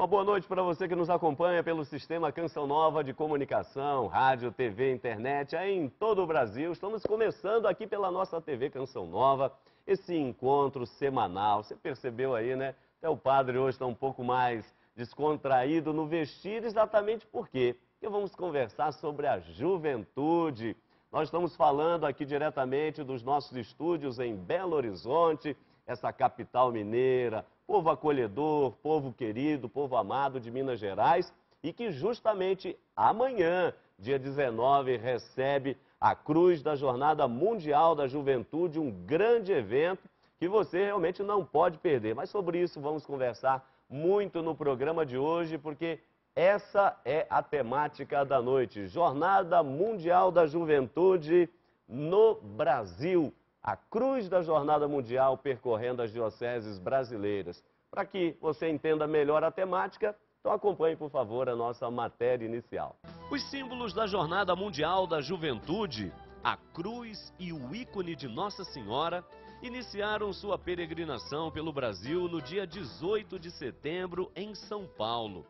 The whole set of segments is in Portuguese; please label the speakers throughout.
Speaker 1: Uma boa noite para você que nos acompanha pelo Sistema Canção Nova de Comunicação, rádio, TV, internet, aí em todo o Brasil. Estamos começando aqui pela nossa TV Canção Nova, esse encontro semanal. Você percebeu aí, né? Até o padre hoje está um pouco mais descontraído no vestir, exatamente por quê? Porque vamos conversar sobre a juventude. Nós estamos falando aqui diretamente dos nossos estúdios em Belo Horizonte, essa capital mineira, povo acolhedor, povo querido, povo amado de Minas Gerais, e que justamente amanhã, dia 19, recebe a Cruz da Jornada Mundial da Juventude, um grande evento que você realmente não pode perder. Mas sobre isso vamos conversar muito no programa de hoje, porque essa é a temática da noite, Jornada Mundial da Juventude no Brasil. A Cruz da Jornada Mundial percorrendo as dioceses brasileiras. Para que você entenda melhor a temática, então acompanhe, por favor, a nossa matéria inicial. Os símbolos da Jornada Mundial da Juventude, a cruz e o ícone de Nossa Senhora, iniciaram sua peregrinação pelo Brasil no dia 18 de setembro em São Paulo.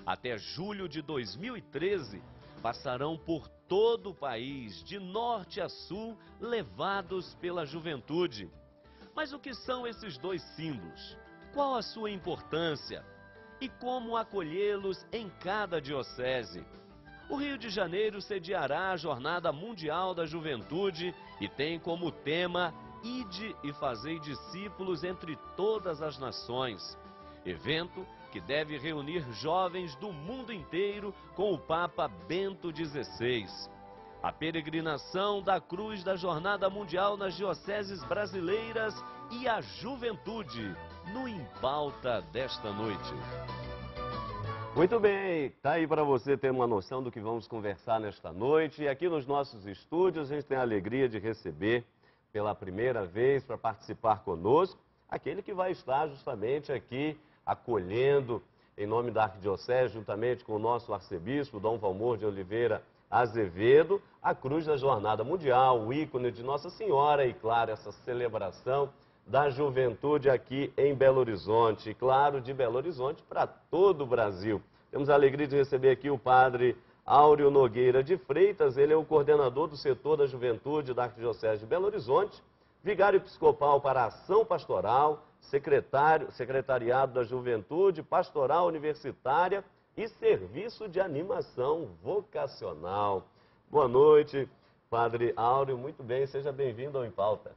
Speaker 1: Até julho de 2013, passarão por todo o país, de norte a sul, levados pela juventude. Mas o que são esses dois símbolos? Qual a sua importância? E como acolhê-los em cada diocese? O Rio de Janeiro sediará a Jornada Mundial da Juventude e tem como tema Ide e fazei discípulos entre todas as nações. Evento que deve reunir jovens do mundo inteiro com o Papa Bento XVI. A peregrinação da Cruz da Jornada Mundial nas dioceses brasileiras e a juventude no Em Pauta desta noite. Muito bem, tá aí para você ter uma noção do que vamos conversar nesta noite. E aqui nos nossos estúdios a gente tem a alegria de receber pela primeira vez para participar conosco aquele que vai estar justamente aqui acolhendo, em nome da Arquidiocese, juntamente com o nosso arcebispo, Dom Valmor de Oliveira Azevedo, a Cruz da Jornada Mundial, o ícone de Nossa Senhora e, claro, essa celebração da juventude aqui em Belo Horizonte. E, claro, de Belo Horizonte para todo o Brasil. Temos a alegria de receber aqui o padre Áureo Nogueira de Freitas, ele é o coordenador do setor da juventude da Arquidiocese de Belo Horizonte, vigário episcopal para a ação pastoral, secretariado da juventude, pastoral universitária e serviço de animação vocacional. Boa noite, padre Áureo, muito bem, seja bem-vindo ao Em Pauta.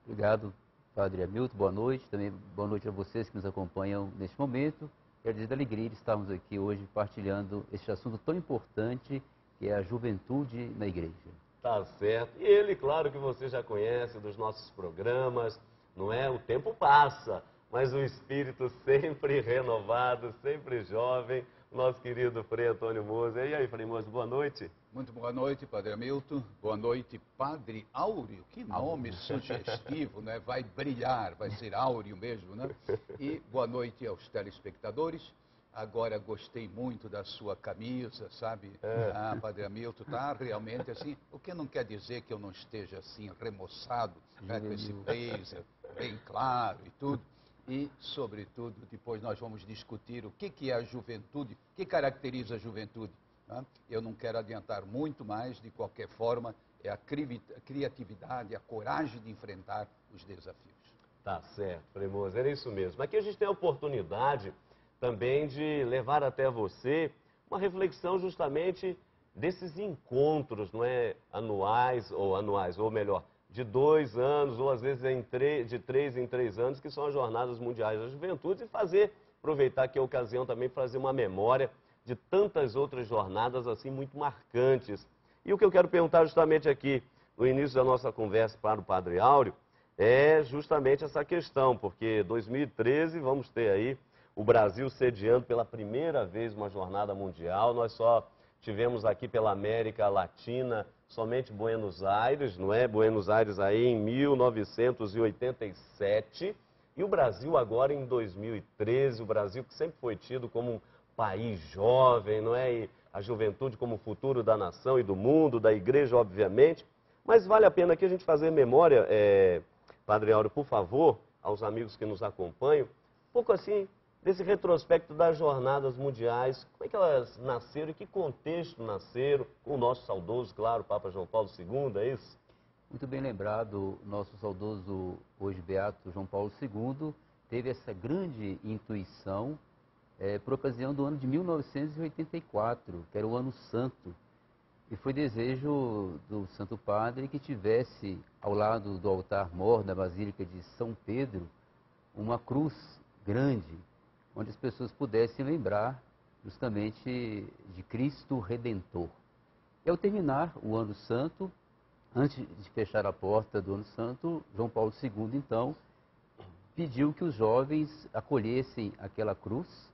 Speaker 2: Obrigado, padre Hamilton, boa noite, também boa noite a vocês que nos acompanham neste momento. Quero dizer da alegria de estarmos aqui hoje partilhando este assunto tão importante que é a juventude na igreja.
Speaker 1: Tá certo. E ele, claro que você já conhece dos nossos programas, não é? O tempo passa, mas o espírito sempre renovado, sempre jovem. Nosso querido Frei Antônio Moser. E aí, Frei Moser, boa noite.
Speaker 3: Muito boa noite, padre Hamilton. Boa noite, padre Áureo. Que nome sugestivo, né? Vai brilhar, vai ser áureo mesmo, né? E boa noite aos telespectadores. Agora gostei muito da sua camisa, sabe? Ah, padre Hamilton, tá realmente assim, o que não quer dizer que eu não esteja assim remoçado, né, com esse blazer bem claro e tudo. E, sobretudo, depois nós vamos discutir o que é a juventude, o que caracteriza a juventude. Né? Eu não quero adiantar muito mais, de qualquer forma, é a criatividade, a coragem de enfrentar os desafios.
Speaker 1: Tá certo, Frei Moser, é isso mesmo. Aqui a gente tem a oportunidade também de levar até você uma reflexão justamente desses encontros, não é, anuais, ou melhor, de 2 anos, ou às vezes de 3 em 3 anos, que são as Jornadas Mundiais da Juventude, e aproveitar aqui a ocasião também para fazer uma memória de tantas outras jornadas assim muito marcantes. E o que eu quero perguntar justamente aqui, no início da nossa conversa para o padre Áureo, é justamente essa questão, porque 2013 vamos ter aí o Brasil sediando pela primeira vez uma jornada mundial. Nós só tivemos aqui pela América Latina somente Buenos Aires, não é? Buenos Aires aí em 1987. E o Brasil agora em 2013, o Brasil que sempre foi tido como um país jovem, não é? E a juventude como o futuro da nação e do mundo, da igreja, obviamente. Mas vale a pena aqui a gente fazer memória, Padre Áureo, por favor, aos amigos que nos acompanham, um pouco assim, desse retrospecto das jornadas mundiais, como é que elas nasceram, em que contexto nasceram, com o nosso saudoso, claro, Papa João Paulo II, é isso?
Speaker 2: Muito bem lembrado, nosso saudoso, hoje beato João Paulo II, teve essa grande intuição por ocasião do ano de 1984, que era o Ano Santo. E foi desejo do Santo Padre que tivesse, ao lado do altar-mor da Basílica de São Pedro, uma cruz grande, onde as pessoas pudessem lembrar justamente de Cristo Redentor. E ao terminar o Ano Santo, antes de fechar a porta do Ano Santo, João Paulo II, então, pediu que os jovens acolhessem aquela cruz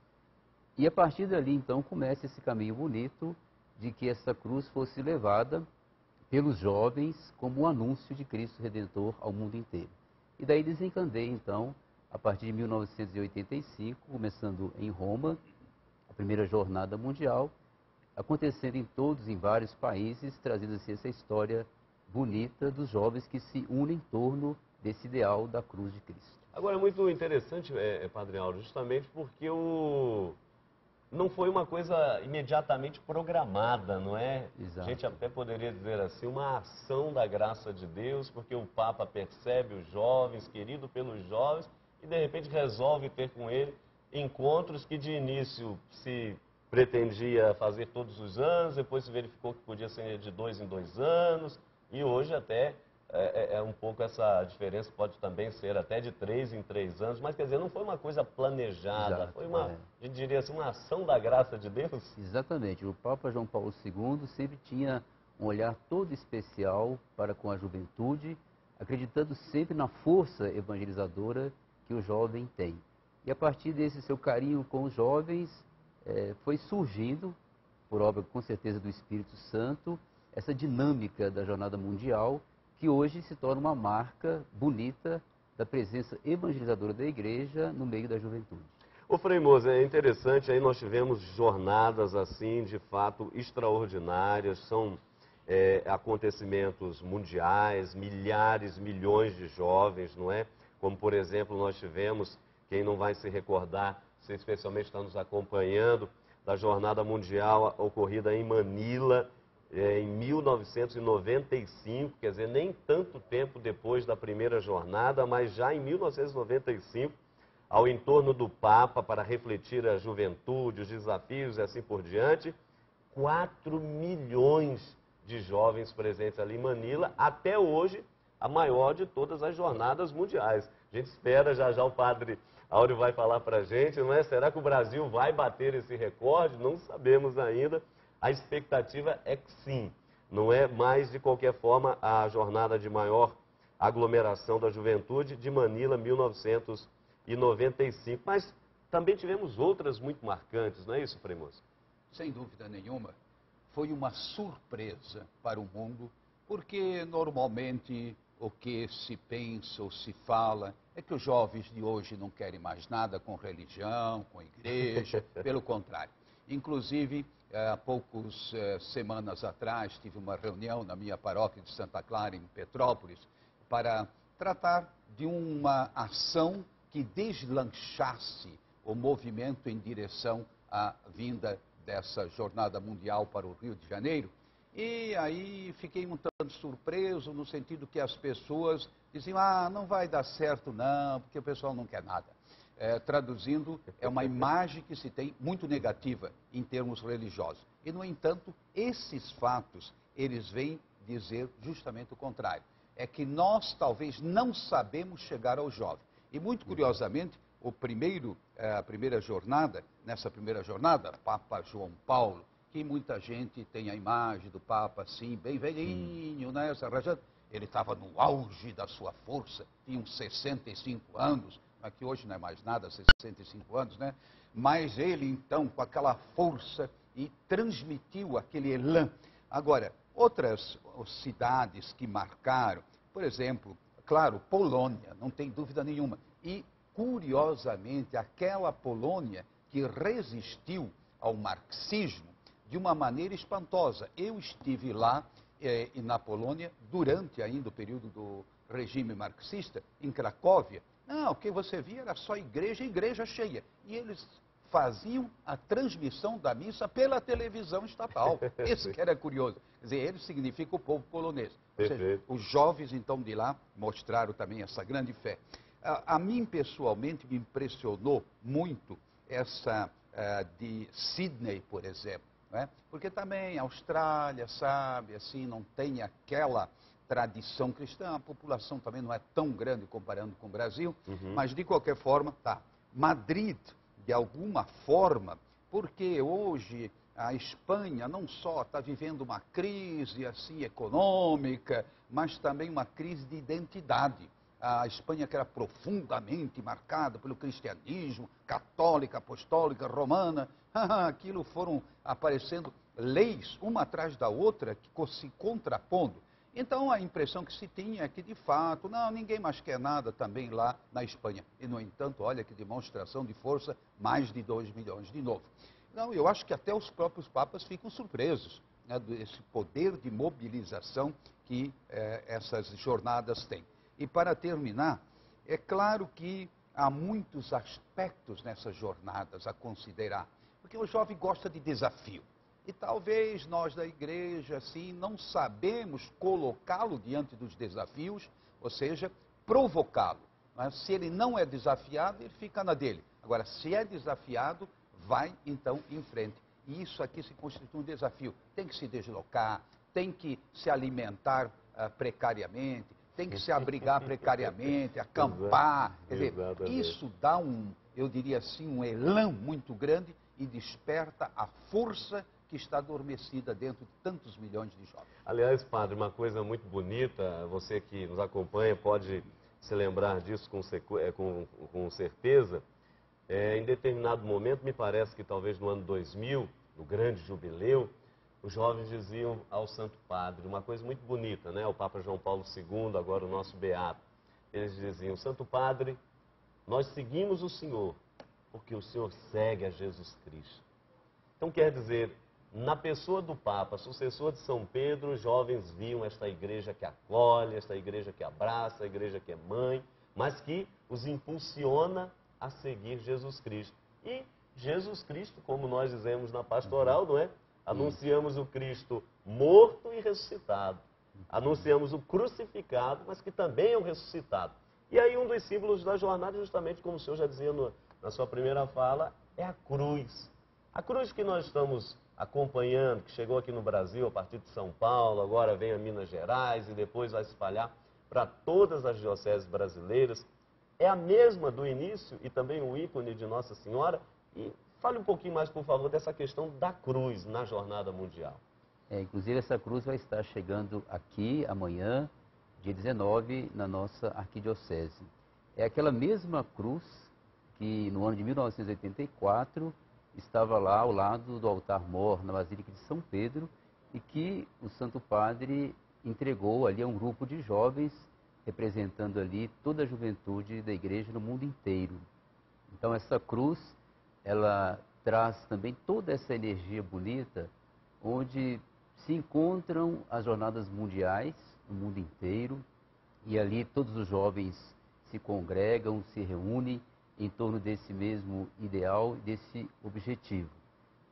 Speaker 2: e a partir dali, então, começa esse caminho bonito de que essa cruz fosse levada pelos jovens como um anúncio de Cristo Redentor ao mundo inteiro. E daí desencadeia, então, a partir de 1985, começando em Roma, a primeira jornada mundial, acontecendo em vários países, trazendo assim essa história bonita dos jovens que se unem em torno desse ideal da cruz de Cristo.
Speaker 1: Agora, é muito interessante, Padre Áureo, justamente porque não foi uma coisa imediatamente programada, não é?
Speaker 2: Exato.
Speaker 1: A gente até poderia dizer assim, uma ação da graça de Deus, porque o Papa percebe os jovens, querido pelos jovens, e de repente resolve ter com ele encontros que de início se pretendia fazer todos os anos, depois se verificou que podia ser de 2 em 2 anos, e hoje até um pouco essa diferença, pode também ser até de 3 em 3 anos, mas quer dizer, não foi uma coisa planejada,
Speaker 2: Exato,
Speaker 1: foi a gente diria assim, uma ação da graça de Deus.
Speaker 2: Exatamente, o Papa João Paulo II sempre tinha um olhar todo especial para com a juventude, acreditando sempre na força evangelizadora que o jovem tem. E a partir desse seu carinho com os jovens, foi surgindo, por obra com certeza do Espírito Santo, essa dinâmica da Jornada Mundial, que hoje se torna uma marca bonita da presença evangelizadora da Igreja no meio da juventude.
Speaker 1: Ô Frei Moza, é interessante, aí nós tivemos jornadas assim, de fato, extraordinárias, são acontecimentos mundiais, milhares, milhões de jovens, não é? Como, por exemplo, nós tivemos, quem não vai se recordar, você especialmente está nos acompanhando, da Jornada Mundial ocorrida em Manila, em 1995, quer dizer, nem tanto tempo depois da primeira jornada, mas já em 1995, ao entorno do Papa, para refletir a juventude, os desafios e assim por diante, 4 milhões de jovens presentes ali em Manila, até hoje, a maior de todas as jornadas mundiais. A gente espera, já já o Padre Áureo vai falar para a gente, não é? Será que o Brasil vai bater esse recorde? Não sabemos ainda. A expectativa é que sim, não é? Mas, de qualquer forma, a jornada de maior aglomeração da juventude de Manila, 1995. Mas também tivemos outras muito marcantes, não é isso, Frei Moza?
Speaker 3: Sem dúvida nenhuma, foi uma surpresa para o mundo, porque normalmente o que se pensa ou se fala é que os jovens de hoje não querem mais nada com religião, com igreja, pelo contrário. Inclusive, há poucas semanas atrás, tive uma reunião na minha paróquia de Santa Clara, em Petrópolis, para tratar de uma ação que deslanchasse o movimento em direção à vinda dessa jornada mundial para o Rio de Janeiro. E aí fiquei um tanto surpreso, no sentido que as pessoas diziam, não vai dar certo não, porque o pessoal não quer nada. Traduzindo, é uma imagem que se tem muito negativa em termos religiosos. E, no entanto, esses fatos, eles vêm dizer justamente o contrário. É que nós, talvez, não sabemos chegar ao jovem. E, muito curiosamente, a primeira jornada, nessa primeira jornada, Papa João Paulo, que muita gente tem a imagem do Papa, assim, bem velhinho, né? Ele estava no auge da sua força, tinha uns 65 anos, que hoje não é mais nada, 65 anos, né? Mas ele, então, com aquela força, e transmitiu aquele elan. Agora, outras cidades que marcaram, por exemplo, claro, Polônia, não tem dúvida nenhuma. E, curiosamente, aquela Polônia que resistiu ao marxismo de uma maneira espantosa. Eu estive lá, na Polônia, durante ainda o período do regime marxista, em Cracóvia. Não, o que você via era só igreja, igreja cheia. E eles faziam a transmissão da missa pela televisão estatal. Isso que era curioso. Quer dizer, eles significam o povo polonês. Ou seja, os jovens, então, de lá mostraram também essa grande fé. A mim, pessoalmente, me impressionou muito essa de Sydney, por exemplo. Né? Porque também a Austrália, sabe, assim, não tem aquela tradição cristã, a população também não é tão grande comparando com o Brasil, mas de qualquer forma, tá. Madrid, de alguma forma, porque hoje a Espanha não só está vivendo uma crise assim econômica, mas também uma crise de identidade. A Espanha, que era profundamente marcada pelo cristianismo, católica, apostólica, romana, aquilo foram aparecendo leis, uma atrás da outra, se contrapondo. Então, a impressão que se tinha é que, de fato, não, ninguém mais quer nada também lá na Espanha. E, no entanto, olha que demonstração de força, mais de 2 milhões de novo. Então, eu acho que até os próprios papas ficam surpresos, né, desse poder de mobilização que essas jornadas têm. E, para terminar, é claro que há muitos aspectos nessas jornadas a considerar, porque o jovem gosta de desafio. E talvez nós da igreja, assim, não sabemos colocá-lo diante dos desafios, ou seja, provocá-lo. Mas se ele não é desafiado, ele fica na dele. Agora, se é desafiado, vai então em frente. E isso aqui se constitui um desafio. Tem que se deslocar, tem que se alimentar precariamente, tem que se abrigar precariamente, acampar. Quer dizer, isso dá eu diria assim, um elan muito grande e desperta a força que está adormecida dentro de tantos milhões de jovens.
Speaker 1: Aliás, padre, uma coisa muito bonita, você que nos acompanha pode se lembrar disso com certeza. Em determinado momento, me parece que talvez no ano 2000, no grande jubileu, os jovens diziam ao Santo Padre uma coisa muito bonita, né? O Papa João Paulo II, agora o nosso beato. Eles diziam: Santo Padre, nós seguimos o Senhor, porque o Senhor segue a Jesus Cristo. Então quer dizer, na pessoa do Papa, sucessor de São Pedro, os jovens viam esta igreja que acolhe, esta igreja que abraça, a igreja que é mãe, mas que os impulsiona a seguir Jesus Cristo. E Jesus Cristo, como nós dizemos na pastoral, não é? Anunciamos o Cristo morto e ressuscitado. Anunciamos o crucificado, mas que também é o ressuscitado. E aí um dos símbolos da jornada, justamente como o senhor já dizia na sua primeira fala, é a cruz. A cruz que nós estamos acompanhando, que chegou aqui no Brasil a partir de São Paulo, agora vem a Minas Gerais e depois vai se espalhar para todas as dioceses brasileiras, é a mesma do início e também o ícone de Nossa Senhora. E fale um pouquinho mais, por favor, dessa questão da cruz na Jornada Mundial.
Speaker 2: Inclusive, essa cruz vai estar chegando aqui amanhã, dia 19, na nossa arquidiocese. É aquela mesma cruz que no ano de 1984 estava lá ao lado do altar-mor na Basílica de São Pedro e que o Santo Padre entregou ali a um grupo de jovens representando ali toda a juventude da igreja no mundo inteiro. Então essa cruz, ela traz também toda essa energia bonita, onde se encontram as jornadas mundiais no mundo inteiro, e ali todos os jovens se congregam, se reúnem em torno desse mesmo ideal, desse objetivo.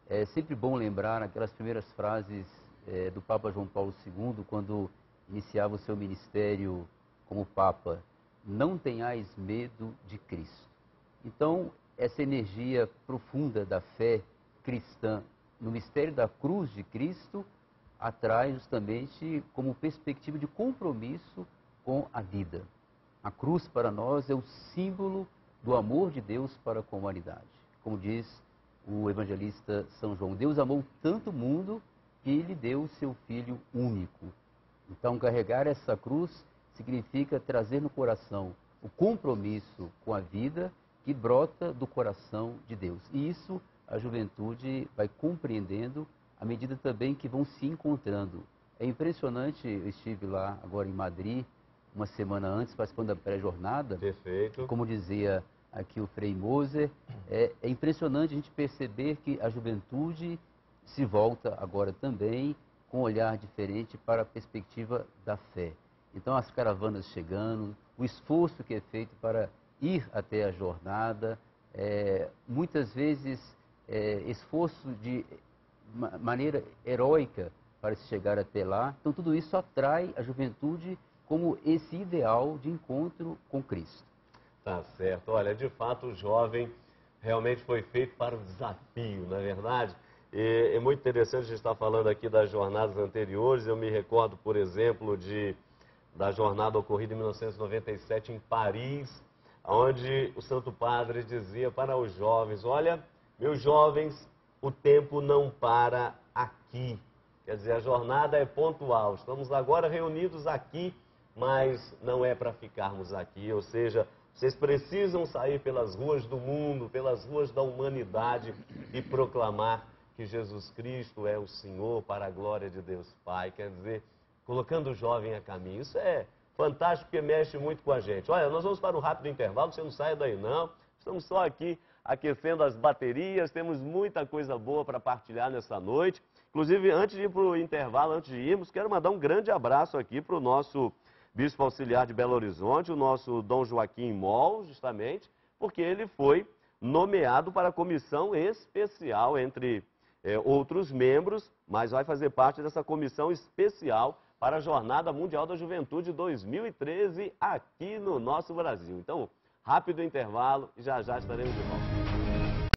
Speaker 2: É sempre bom lembrar aquelas primeiras frases do Papa João Paulo II, quando iniciava o seu ministério como Papa: não tenhais medo de Cristo. Então, essa energia profunda da fé cristã no mistério da cruz de Cristo atrai justamente como perspectiva de compromisso com a vida. A cruz para nós é o símbolo do amor de Deus para com a humanidade. Como diz o evangelista São João, Deus amou tanto o mundo que Ele deu o seu Filho único. Então, carregar essa cruz significa trazer no coração o compromisso com a vida que brota do coração de Deus. E isso a juventude vai compreendendo à medida também que vão se encontrando. É impressionante, eu estive lá agora em Madrid, uma semana antes, participando da pré-jornada.
Speaker 1: Perfeito.
Speaker 2: Como dizia aqui o Frei Moser, é impressionante a gente perceber que a juventude se volta agora também com um olhar diferente para a perspectiva da fé. Então, as caravanas chegando, o esforço que é feito para ir até a jornada, muitas vezes esforço de maneira heróica para se chegar até lá. Então tudo isso atrai a juventude como esse ideal de encontro com Cristo.
Speaker 1: Tá certo. Olha, de fato o jovem realmente foi feito para o desafio, não é verdade? E é muito interessante a gente estar falando aqui das jornadas anteriores. Eu me recordo, por exemplo, da jornada ocorrida em 1997 em Paris, onde o Santo Padre dizia para os jovens: olha, meus jovens, o tempo não para aqui. Quer dizer, a jornada é pontual. Estamos agora reunidos aqui, mas não é para ficarmos aqui. Ou seja, vocês precisam sair pelas ruas do mundo, pelas ruas da humanidade e proclamar que Jesus Cristo é o Senhor para a glória de Deus Pai. Quer dizer, colocando o jovem a caminho. Isso é fantástico, porque mexe muito com a gente. Olha, nós vamos para um rápido intervalo, você não saia daí não. Estamos só aqui aquecendo as baterias, temos muita coisa boa para partilhar nessa noite. Inclusive, antes de ir para o intervalo, antes de irmos, quero mandar um grande abraço aqui para o nosso Bispo Auxiliar de Belo Horizonte, o nosso Dom Joaquim Moll, justamente, porque ele foi nomeado para a comissão especial, entre outros membros, mas vai fazer parte dessa comissão especial para a Jornada Mundial da Juventude 2013 aqui no nosso Brasil. Então, rápido intervalo e já já estaremos de volta.